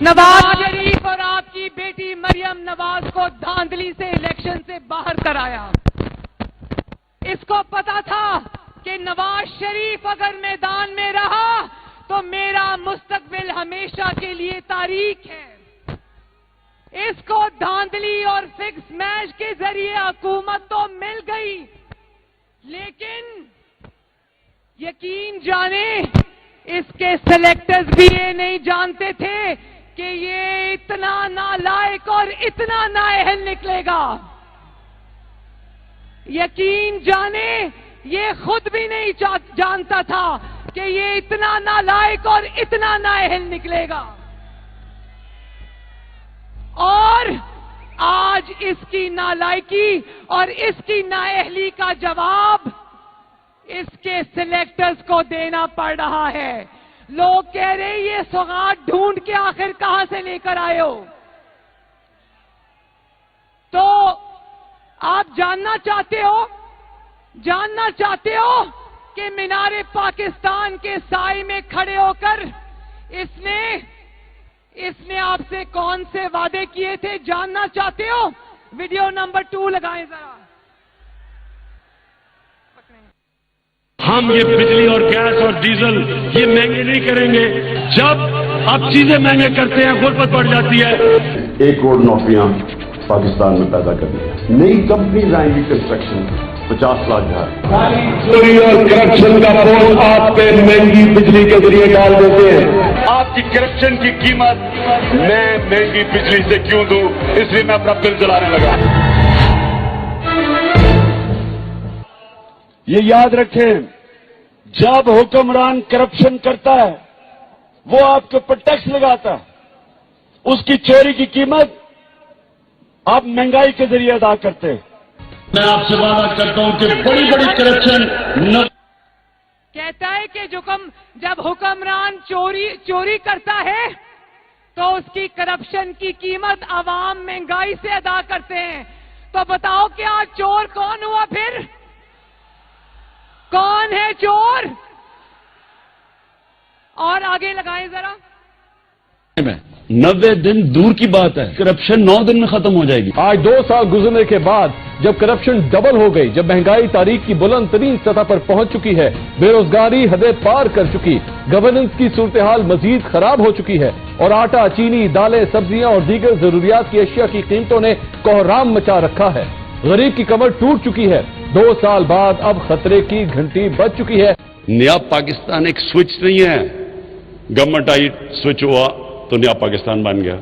نواز شریف اور آپ کی بیٹی مریم نواز کو دھاندلی سے الیکشن سے باہر کرایا. اس کو پتا تھا کہ نواز شریف اگر میدان میں رہا تو میرا مستقبل ہمیشہ کے لیے تاریک ہے. اس کو دھاندلی اور فکس میچ کے ذریعے حکومت تو مل گئی، لیکن یقین جانے اس کے سلیکٹرز بھی یہ نہیں جانتے تھے کہ یہ اتنا نالائق اور اتنا نااہل نکلے گا. یقین جانے یہ خود بھی نہیں جانتا تھا کہ یہ اتنا نالائق اور اتنا نااہل نکلے گا. اور آج اس کی نالائکی اور اس کی نااہلی کا جواب اس کے سلیکٹرز کو دینا پڑ رہا ہے. لوگ کہہ رہے یہ سوغات ڈھونڈ کے آخر کہاں سے لے کر آئے ہو؟ تو آپ جاننا چاہتے ہو کہ مینار پاکستان کے سائے میں کھڑے ہو کر اس نے آپ سے کون سے وعدے کیے تھے؟ جاننا چاہتے ہو؟ ویڈیو نمبر 2 لگائیں ذرا. ہم یہ بجلی اور گیس اور ڈیزل یہ مہنگے نہیں کریں گے. جب آپ چیزیں مہنگے کرتے ہیں غربت بڑھ جاتی ہے. 1 کروڑ نوکریاں پاکستان میں پیدا کرنی ہے. نئی کمپنیز آئیں گی کنسٹرکشن 50 لاکھ گھر. چوری اور کرپشن کا بوجھ آپ پہ مہنگی بجلی کے ذریعے ڈال دیتے ہیں. آپ کی کرپشن کی قیمت میں مہنگی بجلی سے کیوں دوں؟ اس لیے میں اپنا بل جلانے لگا. یہ یاد رکھیں، جب حکمران کرپشن کرتا ہے وہ آپ کے اوپر ٹیکس لگاتا ہے. اس کی چوری کی قیمت آپ مہنگائی کے ذریعے ادا کرتے ہیں. میں آپ سے وعدہ کرتا ہوں کہ بڑی بڑی کرپشن کہتا ہے کہ جب حکمران چوری کرتا ہے تو اس کی کرپشن کی قیمت عوام مہنگائی سے ادا کرتے ہیں. تو بتاؤ کہ آج چور کون ہوا؟ پھر کون ہے چور؟ اور آگے لگائیں ذرا. 90 دن دور کی بات ہے، کرپشن 9 دن میں ختم ہو جائے گی. آج 2 سال گزرنے کے بعد جب کرپشن ڈبل ہو گئی، جب مہنگائی تاریخ کی بلند ترین سطح پر پہنچ چکی ہے، بے روزگاری حدیں پار کر چکی، گورننس کی صورتحال مزید خراب ہو چکی ہے اور آٹا، چینی، دالیں، سبزیاں اور دیگر ضروریات کی اشیاء کی قیمتوں نے کوہرام مچا رکھا ہے. غریب کی کمر ٹوٹ چکی ہے. 2 سال بعد اب خطرے کی گھنٹی بج چکی ہے. نیا پاکستان ایک سوئچ نہیں ہے، گورنمنٹ آئی سوئچ ہوا تو نیا پاکستان بن گیا.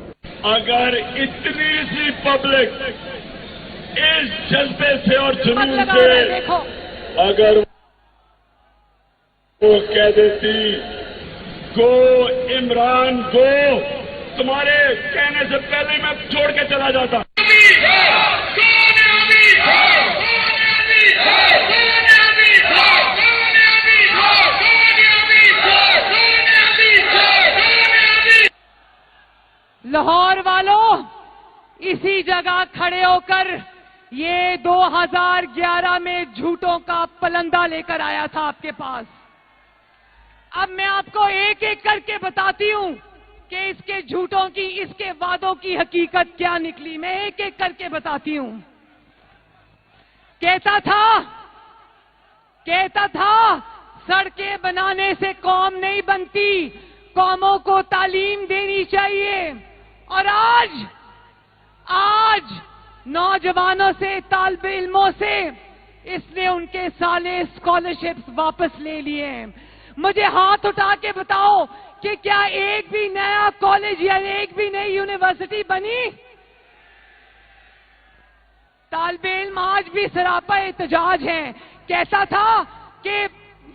اگر اتنی سی پبلک اس جذبے سے اور جنون سے اگر وہ کہہ دیتی گو عمران گو، تمہارے کہنے سے پہلے میں چھوڑ کے چلا جاتا. لاہور والوں، اسی جگہ کھڑے ہو کر یہ 2011 میں جھوٹوں کا پلندہ لے کر آیا تھا آپ کے پاس. اب میں آپ کو ایک ایک کر کے بتاتی ہوں کہ اس کے جھوٹوں کی، اس کے وعدوں کی حقیقت کیا نکلی. میں ایک ایک کر کے بتاتی ہوں. کہتا تھا سڑکیں بنانے سے قوم نہیں بنتی، قوموں کو تعلیم دینی چاہیے. اور آج نوجوانوں سے، طالب علموں سے اس نے ان کے سالے اسکالرشپس واپس لے لیے ہیں. مجھے ہاتھ اٹھا کے بتاؤ کہ کیا ایک بھی نیا کالج یا ایک بھی نئی یونیورسٹی بنی؟ طالب علم آج بھی سراپا احتجاج ہیں. کہتا تھا کہ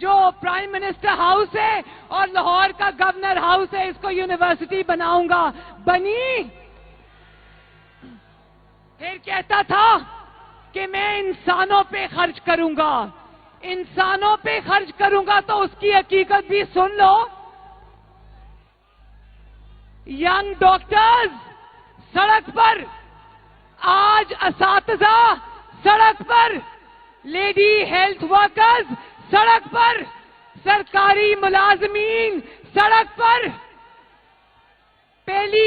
جو پرائم منسٹر ہاؤس ہے اور لاہور کا گورنر ہاؤس ہے اس کو یونیورسٹی بناؤں گا. بنی؟ پھر کہتا تھا کہ میں انسانوں پہ خرچ کروں گا. انسانوں پہ خرچ کروں گا تو اس کی حقیقت بھی سن لو. ینگ ڈاکٹرز سڑک پر، آج اساتذہ سڑک پر، لیڈی ہیلتھ ورکرز سڑک پر، سرکاری ملازمین سڑک پر. پہلی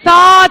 7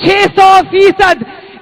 600%